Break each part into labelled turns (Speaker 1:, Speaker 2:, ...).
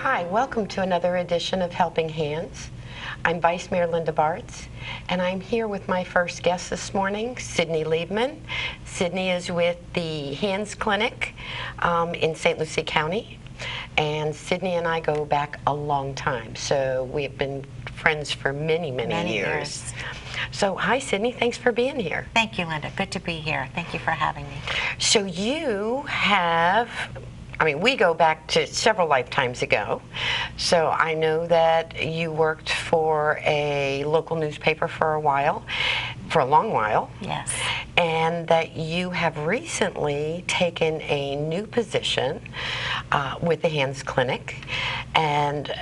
Speaker 1: Hi, welcome to another edition of Helping Hands. I'm Vice Mayor Linda Bartz, and I'm here with my first guest this morning, Sydney Liebman. Sydney is with the Hands Clinic in St. Lucie County, and Sydney and I go back a long time, so we've been friends for many years. So, hi Sydney, thanks for being here.
Speaker 2: Thank you, Linda. Good to be here. Thank you for having me.
Speaker 1: So you have, we go back to several lifetimes ago. So I know that you worked for a local newspaper for a long while.
Speaker 2: Yes.
Speaker 1: And that you have recently taken a new position with the Hands Clinic. And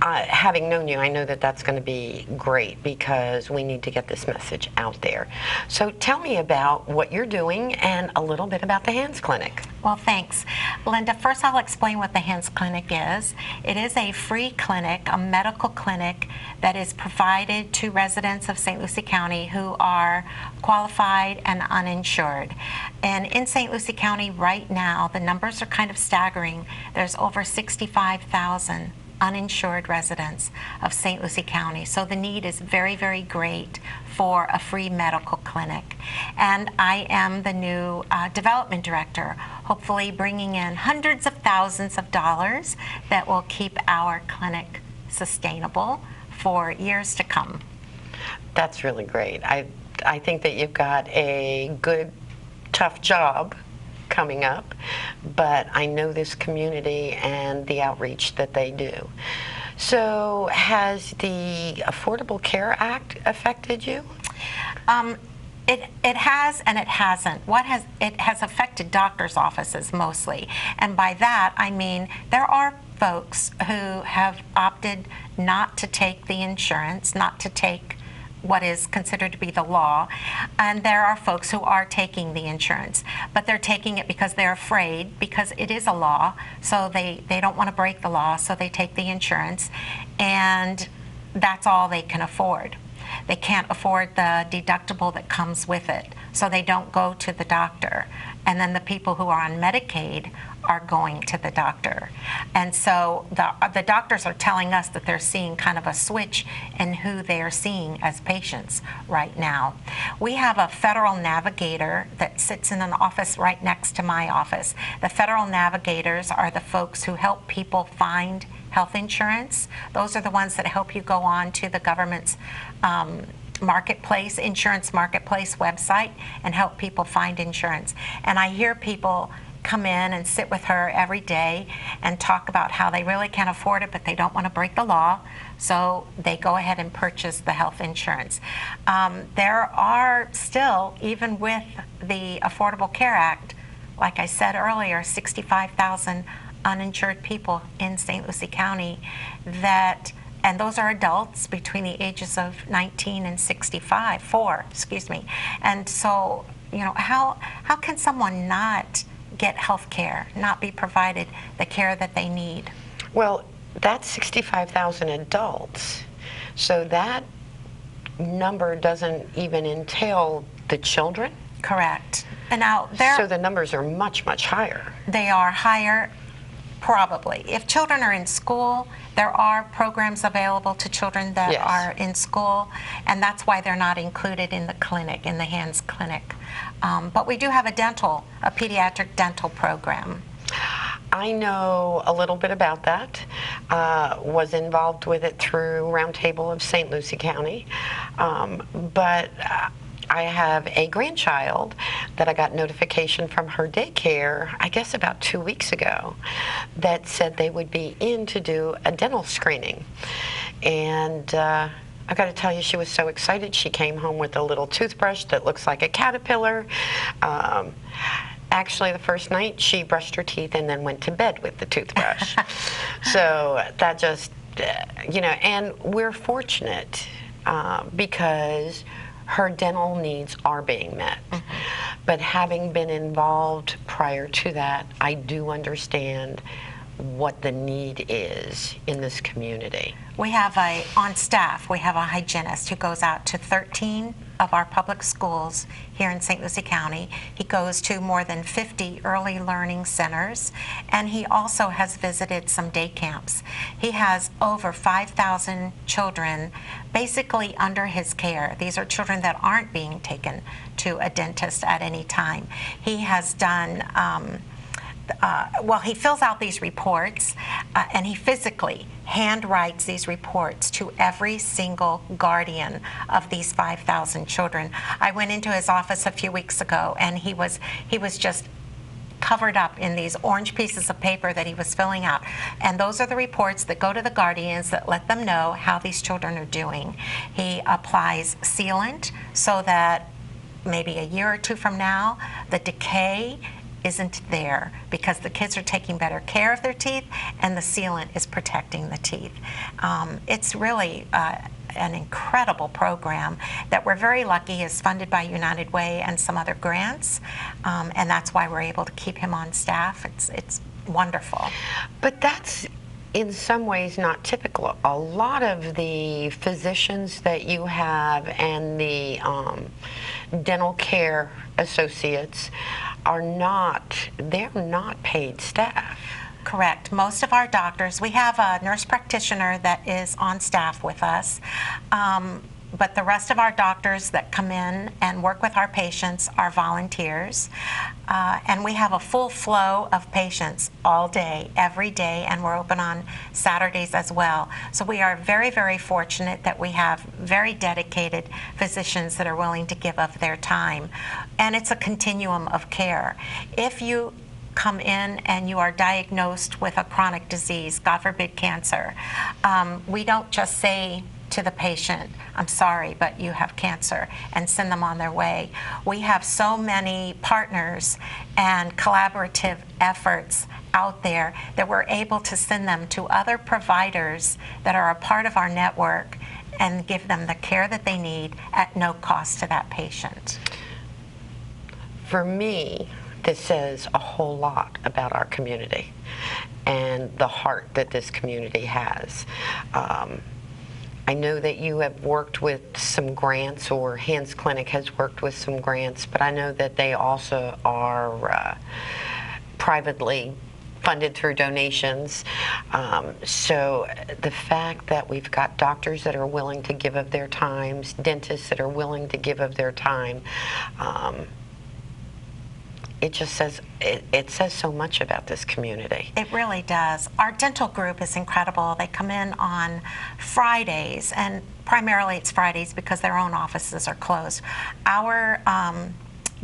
Speaker 1: having known you, I know that that's going to be great because we need to get this message out there. So tell me about what you're doing and a little bit about the Hands Clinic.
Speaker 2: Well, thanks. Linda, first I'll explain what the Hands Clinic is. It is a free clinic, a medical clinic that is provided to residents of St. Lucie County who are qualified and uninsured. And in St. Lucie County right now, the numbers are kind of staggering. There's over 65,000 uninsured residents of St. Lucie County. So the need is very great for a free medical clinic. And I am the new development director, hopefully bringing in hundreds of thousands of dollars that will keep our clinic sustainable for years to come.
Speaker 1: That's really great. I think that you've got a good, tough job coming up, but I know this community and the outreach that they do. So has the Affordable Care Act affected you?
Speaker 2: It has and it hasn't. It has affected doctors' offices mostly, and by that I mean there are folks who have opted not to take the insurance, not to take what is considered to be the law, and there are folks who are taking the insurance, but they're taking it because they're afraid, because it is a law, so they don't want to break the law, so they take the insurance, and that's all they can afford. They can't afford the deductible that comes with it, so they don't go to the doctor. And then the people who are on Medicaid are going to the doctor. And so the doctors are telling us that they're seeing kind of a switch in who they are seeing as patients right now. We have a federal navigator that sits in an office right next to my office. The federal navigators are the folks who help people find health insurance. Those are the ones that help you go on to the government's insurance marketplace website and help people find insurance. And I hear people come in and sit with her every day and talk about how they really can't afford it, but they don't want to break the law, so they go ahead and purchase the health insurance. There are still, even with the Affordable Care Act, like I said earlier, 65,000 uninsured people in St. Lucie County and those are adults between the ages of 19 and 64, excuse me. And so, how can someone not get health care, not be provided the care that they need?
Speaker 1: Well, that's 65,000 adults. So that number doesn't even entail the children?
Speaker 2: Correct. And now
Speaker 1: so the numbers are much higher.
Speaker 2: They are higher. Probably. If children are in school, there are programs available to children that are in school, and that's why they're not included in the clinic, in the Hands Clinic. But we do have a pediatric dental program.
Speaker 1: I know a little bit about that. Was involved with it through Roundtable of St. Lucie County. But I have a grandchild that I got notification from her daycare, I guess about 2 weeks ago, that said they would be in to do a dental screening. And I got to tell you, she was so excited. She came home with a little toothbrush that looks like a caterpillar. Actually, the first night, she brushed her teeth and then went to bed with the toothbrush. So that just, and we're fortunate because her dental needs are being met. But having been involved prior to that, I do understand what the need is in this community?
Speaker 2: We have on staff, we have a hygienist who goes out to 13 of our public schools here in St. Lucie County. He goes to more than 50 early learning centers, and he also has visited some day camps. He has over 5,000 children basically under his care. These are children that aren't being taken to a dentist at any time. He has done well, he fills out these reports, and he physically handwrites these reports to every single guardian of these 5,000 children. I went into his office a few weeks ago, and he was just covered up in these orange pieces of paper that he was filling out. And those are the reports that go to the guardians that let them know how these children are doing. He applies sealant so that maybe a year or two from now, the decay isn't there because the kids are taking better care of their teeth and the sealant is protecting the teeth. It's really an incredible program that we're very lucky is funded by United Way and some other grants, and that's why we're able to keep him on staff. It's wonderful.
Speaker 1: But that's in some ways not typical. A lot of the physicians that you have and the dental care associates they're not paid staff.
Speaker 2: Correct. Most of our doctors, we have a nurse practitioner that is on staff with us, but the rest of our doctors that come in and work with our patients are volunteers. And we have a full flow of patients all day, every day, and we're open on Saturdays as well. So we are very, very fortunate that we have very dedicated physicians that are willing to give of their time. And it's a continuum of care. If you come in and you are diagnosed with a chronic disease, God forbid cancer, we don't just say to the patient, I'm sorry, but you have cancer, and send them on their way. We have so many partners and collaborative efforts out there that we're able to send them to other providers that are a part of our network and give them the care that they need at no cost to that patient.
Speaker 1: For me, this says a whole lot about our community and the heart that this community has. I know that you have worked with some grants, or Hands Clinic has worked with some grants, but I know that they also are privately funded through donations. So the fact that we've got doctors that are willing to give of their times, dentists that are willing to give of their time, it just says, it says so much about this community.
Speaker 2: It really does. Our dental group is incredible. They come in on Fridays, and primarily it's Fridays because their own offices are closed. Our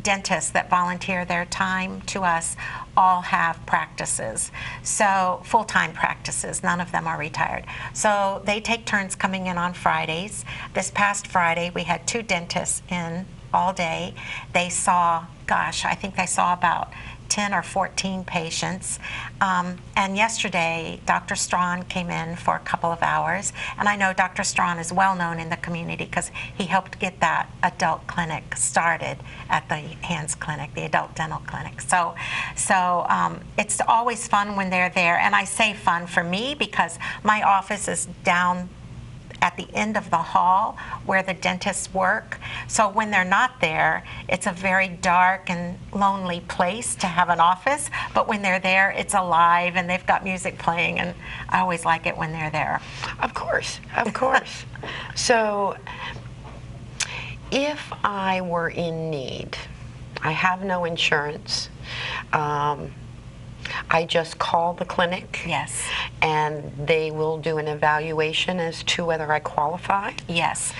Speaker 2: dentists that volunteer their time to us all have practices, so full-time practices. None of them are retired. So they take turns coming in on Fridays. This past Friday, we had 2 dentists in all day. They saw, gosh, I think they saw about 10 or 14 patients. And yesterday, Dr. Strawn came in for a couple of hours. And I know Dr. Strawn is well known in the community because he helped get that adult clinic started at the Hands Clinic, the adult dental clinic. So it's always fun when they're there. And I say fun for me because my office is down at the end of the hall where the dentists work. So when they're not there, it's a very dark and lonely place to have an office. But when they're there, it's alive and they've got music playing, and I always like it when they're there.
Speaker 1: Of course, of course. So if I were in need, I have no insurance, I just call the clinic.
Speaker 2: Yes.
Speaker 1: And they will do an evaluation as to whether I qualify.
Speaker 2: Yes.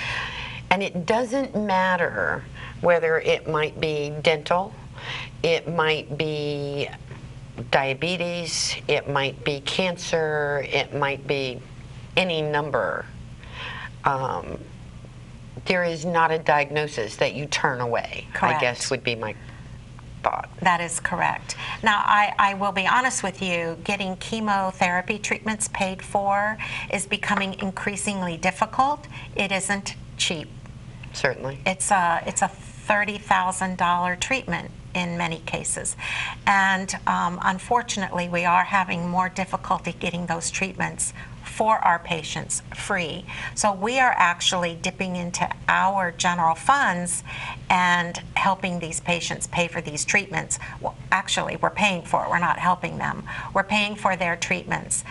Speaker 1: And it doesn't matter whether it might be dental, it might be diabetes, it might be cancer, it might be any number. There is not a diagnosis that you turn away,
Speaker 2: Correct.
Speaker 1: I guess would be my thought.
Speaker 2: That is correct. Now, I will be honest with you, getting chemotherapy treatments paid for is becoming increasingly difficult. It isn't cheap.
Speaker 1: Certainly.
Speaker 2: It's a $30,000 treatment in many cases. And unfortunately, we are having more difficulty getting those treatments for our patients free. So we are actually dipping into our general funds and helping these patients pay for these treatments. Well, actually, we're paying for it. We're not helping them. We're paying for their treatments.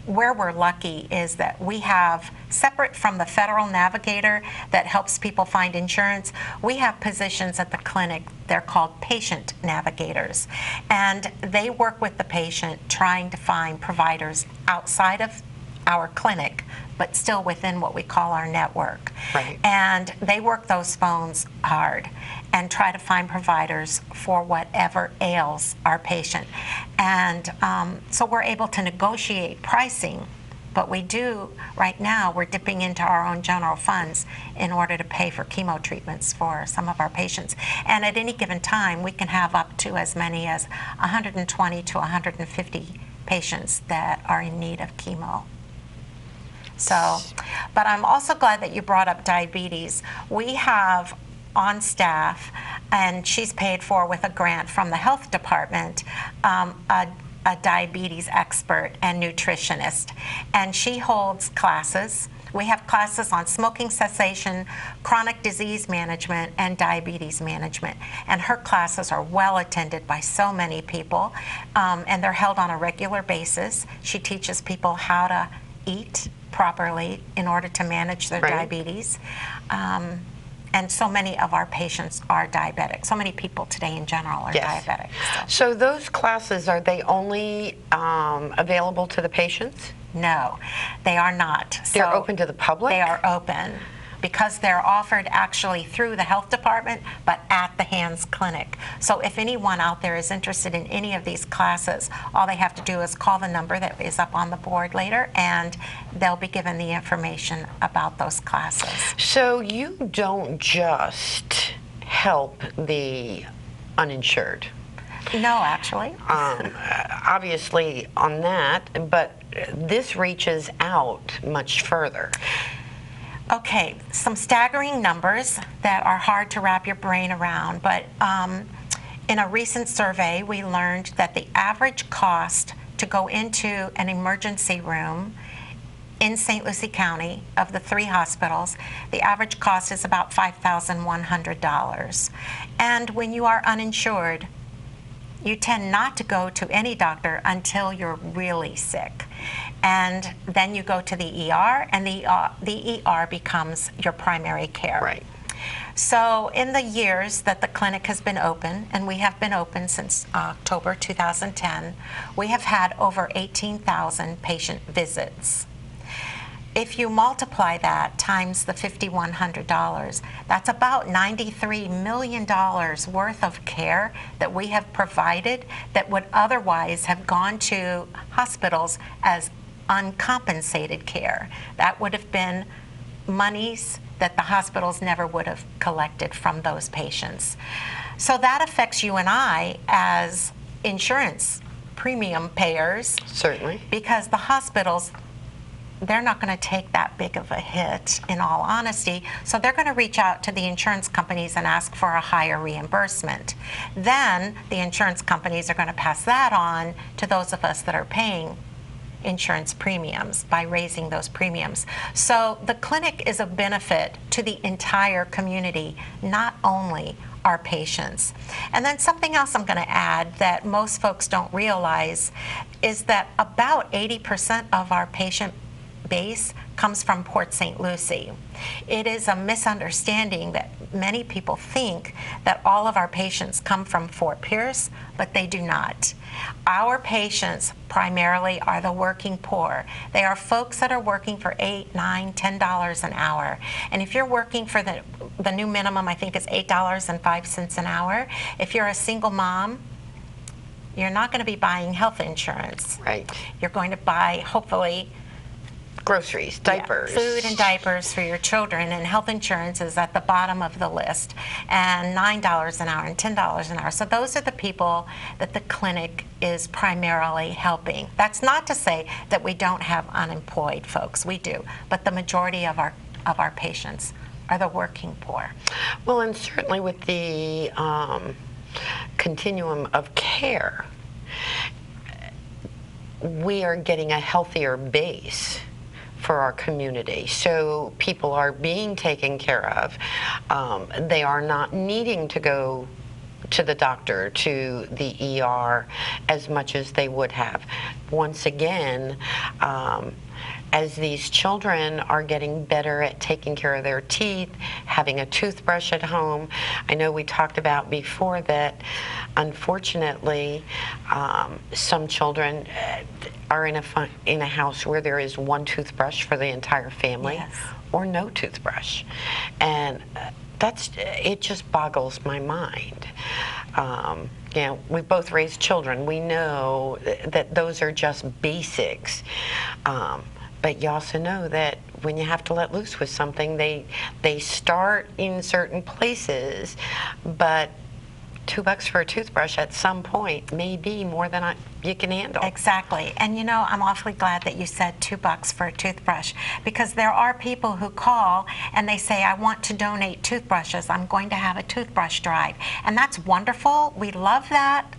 Speaker 2: Where we're lucky is that we have, separate from the federal navigator that helps people find insurance, we have positions at the clinic. They're called patient navigators. And they work with the patient trying to find providers outside of our clinic, but still within what we call our network.
Speaker 1: Right.
Speaker 2: And they work those phones hard and try to find providers for whatever ails our patient. And so we're able to negotiate pricing, but we do, right now, we're dipping into our own general funds in order to pay for chemo treatments for some of our patients. And at any given time, we can have up to as many as 120 to 150 patients that are in need of chemo. So, but I'm also glad that you brought up diabetes. We have on staff, and she's paid for with a grant from the health department, a diabetes expert and nutritionist. And she holds classes. We have classes on smoking cessation, chronic disease management, and diabetes management. And her classes are well attended by so many people, and they're held on a regular basis. She teaches people how to eat properly in order to manage their diabetes. And so many of our patients are diabetic. So many people today in general are diabetic.
Speaker 1: So those classes, are they only available to the patients?
Speaker 2: No, they are not.
Speaker 1: They're open to the public?
Speaker 2: They are open because they're offered actually through the health department, but at the Hands Clinic. So if anyone out there is interested in any of these classes, all they have to do is call the number that is up on the board later, and they'll be given the information about those classes.
Speaker 1: So you don't just help the uninsured?
Speaker 2: No, actually.
Speaker 1: Obviously on that, but this reaches out much further.
Speaker 2: Okay, some staggering numbers that are hard to wrap your brain around, but in a recent survey, we learned that the average cost to go into an emergency room in St. Lucie County, of the 3 hospitals, the average cost is about $5,100. And when you are uninsured, you tend not to go to any doctor until you're really sick. And then you go to the ER, and the ER becomes your primary care.
Speaker 1: Right.
Speaker 2: So in the years that the clinic has been open, and we have been open since October 2010, we have had over 18,000 patient visits. If you multiply that times the $5,100, that's about $93 million worth of care that we have provided that would otherwise have gone to hospitals as uncompensated care. That would have been monies that the hospitals never would have collected from those patients. So that affects you and I as insurance premium payers.
Speaker 1: Certainly.
Speaker 2: Because the hospitals, they're not going to take that big of a hit, in all honesty, so they're going to reach out to the insurance companies and ask for a higher reimbursement. Then the insurance companies are going to pass that on to those of us that are paying insurance premiums by raising those premiums. So the clinic is a benefit to the entire community, not only our patients. And then something else I'm going to add that most folks don't realize is that about 80% of our patient base comes from Port St. Lucie. It is a misunderstanding that many people think that all of our patients come from Fort Pierce, but they do not. Our patients primarily are the working poor. They are folks that are working for $8, $9, $10 an hour. And if you're working for the new minimum, I think is $8.05 an hour, if you're a single mom, you're not going to be buying health insurance.
Speaker 1: Right.
Speaker 2: You're going to buy, hopefully,
Speaker 1: groceries, diapers.
Speaker 2: Yeah, food and diapers for your children, and health insurance is at the bottom of the list, and $9 an hour and $10 an hour. So those are the people that the clinic is primarily helping. That's not to say that we don't have unemployed folks. We do, but the majority of our patients are the working poor.
Speaker 1: Well, and certainly with the continuum of care, we are getting a healthier base for our community. So people are being taken care of. They are not needing to go to the doctor, to the ER, as much as they would have. Once again, as these children are getting better at taking care of their teeth, having a toothbrush at home. I know we talked about before that, unfortunately, some children are in a house where there is one toothbrush for the entire family,
Speaker 2: yes,
Speaker 1: or no toothbrush, and it just boggles my mind. You know, we both raised children. We know that those are just basics. But you also know that when you have to let loose with something, they start in certain places, but $2 for a toothbrush at some point may be more than you can handle.
Speaker 2: Exactly. And you know, I'm awfully glad that you said $2 for a toothbrush, because there are people who call and they say, I want to donate toothbrushes. I'm going to have a toothbrush drive. And that's wonderful. We love that.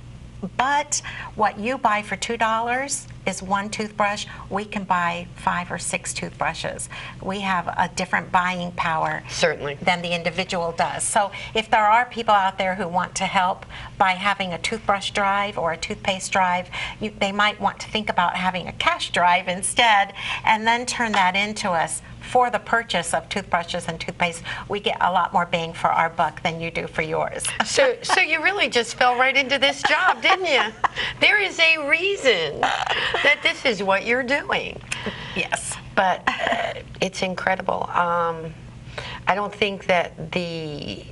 Speaker 2: But what you buy for $2 is one toothbrush. We can buy 5 or 6 toothbrushes. We have a different buying power,
Speaker 1: certainly,
Speaker 2: than the individual does. So if there are people out there who want to help by having a toothbrush drive or a toothpaste drive, they might want to think about having a cash drive instead, and then turn that into us. For the purchase of toothbrushes and toothpaste, we get a lot more bang for our buck than you do for yours.
Speaker 1: So you really just fell right into this job, didn't you? There is a reason that this is what you're doing.
Speaker 2: Yes.
Speaker 1: But it's incredible. I don't think that the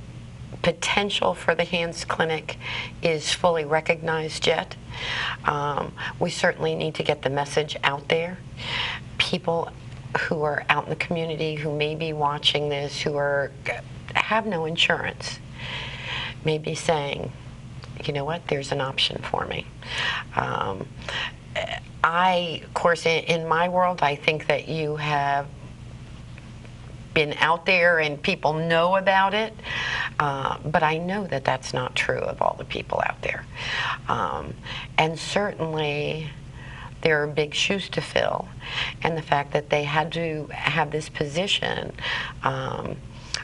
Speaker 1: potential for the Hands Clinic is fully recognized yet. We certainly need to get the message out there. People who are out in the community, who may be watching this, who have no insurance, may be saying, you know what, there's an option for me. Of course, in my world, I think that you have been out there and people know about it, but I know that that's not true of all the people out there. And certainly, there are big shoes to fill, and the fact that they had to have this position.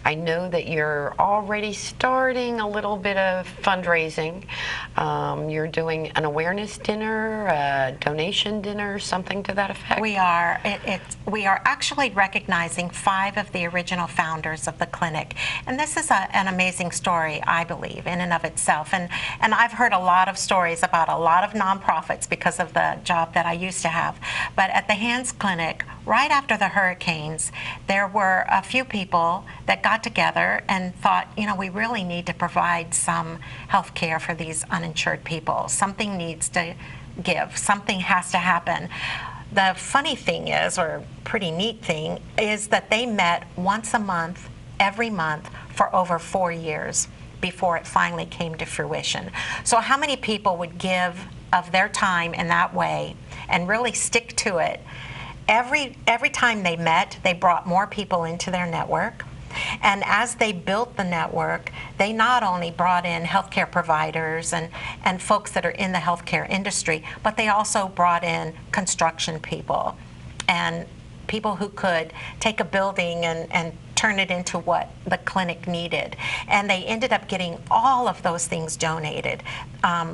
Speaker 1: I know that you're already starting a little bit of fundraising. You're doing an awareness dinner, a donation dinner, something to that effect.
Speaker 2: We are. We are actually recognizing 5 of the original founders of the clinic, and this is an amazing story, I believe, in and of itself. And I've heard a lot of stories about a lot of nonprofits because of the job that I used to have. But at the Hands Clinic, right after the hurricanes, there were a few people that got together and thought, you know, we really need to provide some health care for these uninsured people. Something needs to give. Something has to happen. The funny thing is, or pretty neat thing, is that they met once a month, every month, for over 4 years before it finally came to fruition. So how many people would give of their time in that way and really stick to it? Every time they met, they brought more people into their network. And as they built the network, they not only brought in healthcare providers and folks that are in the healthcare industry, but they also brought in construction people and people who could take a building and turn it into what the clinic needed. And they ended up getting all of those things donated.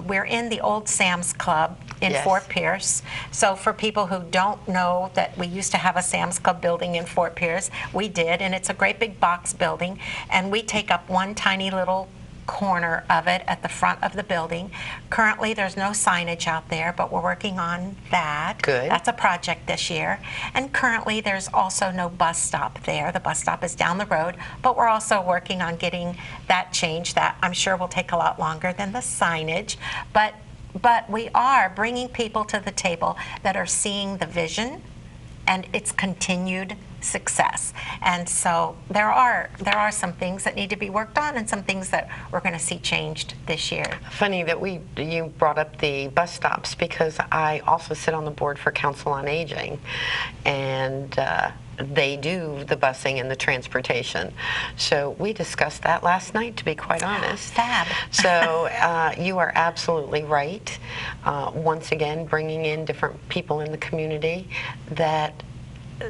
Speaker 2: We're in the old Sam's Club in
Speaker 1: Yes.
Speaker 2: Fort Pierce. So for people who don't know that we used to have a Sam's Club building in Fort Pierce, we did, and it's a great big box building, and we take up one tiny little corner of it at the front of the building. Currently, there's no signage out there, but we're working on that.
Speaker 1: Good.
Speaker 2: That's a project this year. And currently, there's also no bus stop there. The bus stop is down the road, but we're also working on getting that changed. That I'm sure will take a lot longer than the signage, but we are bringing people to the table that are seeing the vision and its continued success. And so there are some things that need to be worked on and some things that we're going to see changed this year.
Speaker 1: Funny that you brought up the bus stops, because I also sit on the board for Council on Aging, and they do the busing and the transportation. So we discussed that last night, to be quite honest.
Speaker 2: Fab.
Speaker 1: So you are absolutely right. Once again, bringing in different people in the community, that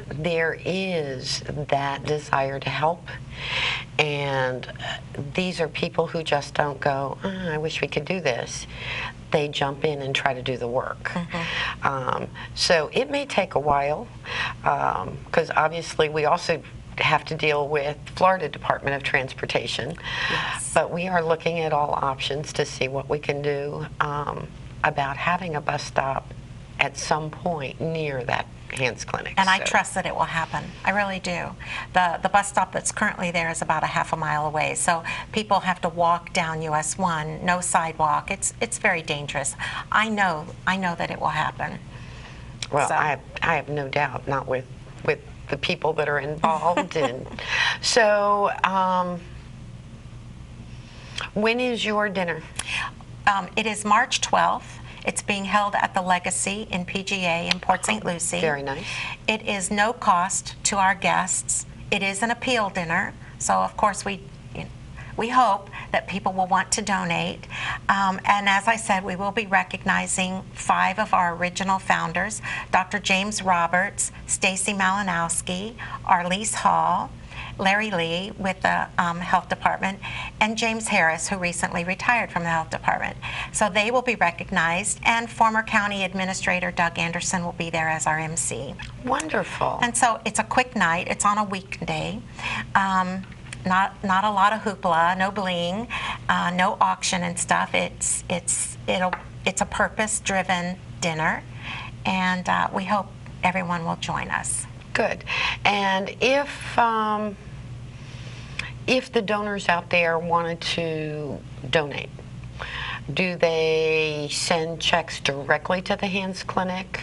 Speaker 1: there is that desire to help, and these are people who just don't go, "Oh, I wish we could do this." They jump in and try to do the work. So it may take a while, because obviously we also have to deal with Florida Department of Transportation.
Speaker 2: Yes.
Speaker 1: But we are looking at all options to see what we can do about having a bus stop at some point near that Hands Clinic.
Speaker 2: And I trust that it will happen. I really do. The bus stop that's currently there is about a half a mile away, so people have to walk down US 1, no sidewalk. It's very dangerous. I know that it will happen.
Speaker 1: Well,
Speaker 2: So-
Speaker 1: I have no doubt, not with the people that are involved. And so, when is your dinner?
Speaker 2: It is March 12th. It's being held at the Legacy in PGA in Port St. Lucie.
Speaker 1: Very nice.
Speaker 2: It is no cost to our guests. It is an appeal dinner, so of course we hope that people will want to donate. And as I said, we will be recognizing 5 of our original founders: Dr. James Roberts, Stacy Malinowski, Arlise Hall, Larry Lee with the health department, and James Harris, who recently retired from the health department. So they will be recognized, and former county administrator Doug Anderson will be there as our MC.
Speaker 1: Wonderful.
Speaker 2: And so it's a quick night. It's on a weekday. Not a lot of hoopla, no bling, no auction and stuff. It's a purpose-driven dinner, and we hope everyone will join us.
Speaker 1: Good. And if the donors out there wanted to donate, do they send checks directly to the Hands Clinic?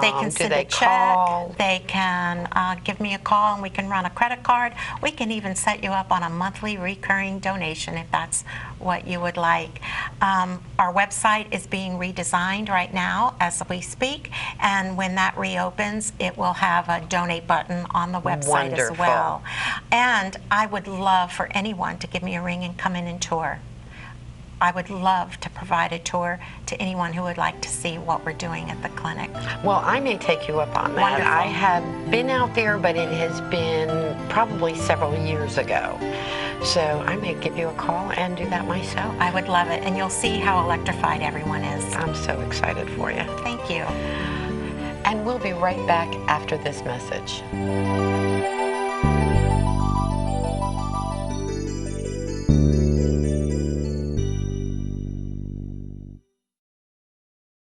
Speaker 2: They can send a check. They can give me a call, and we can run a credit card. We can even set you up on a monthly recurring donation if that's what you would like. Our website is being redesigned right now as we speak, and when that reopens, it will have a donate button on the website as well. And I would love for anyone to give me a ring and come in and tour. I would love to provide a tour to anyone who would like to see what we're doing at the clinic.
Speaker 1: Well, I may take you up on that.
Speaker 2: Wonderful.
Speaker 1: I have been out there, but it has been probably several years ago. So I may give you a call and do that myself.
Speaker 2: I would love it, and you'll see how electrified everyone is.
Speaker 1: I'm so excited for you.
Speaker 2: Thank you.
Speaker 1: And we'll be right back after this message.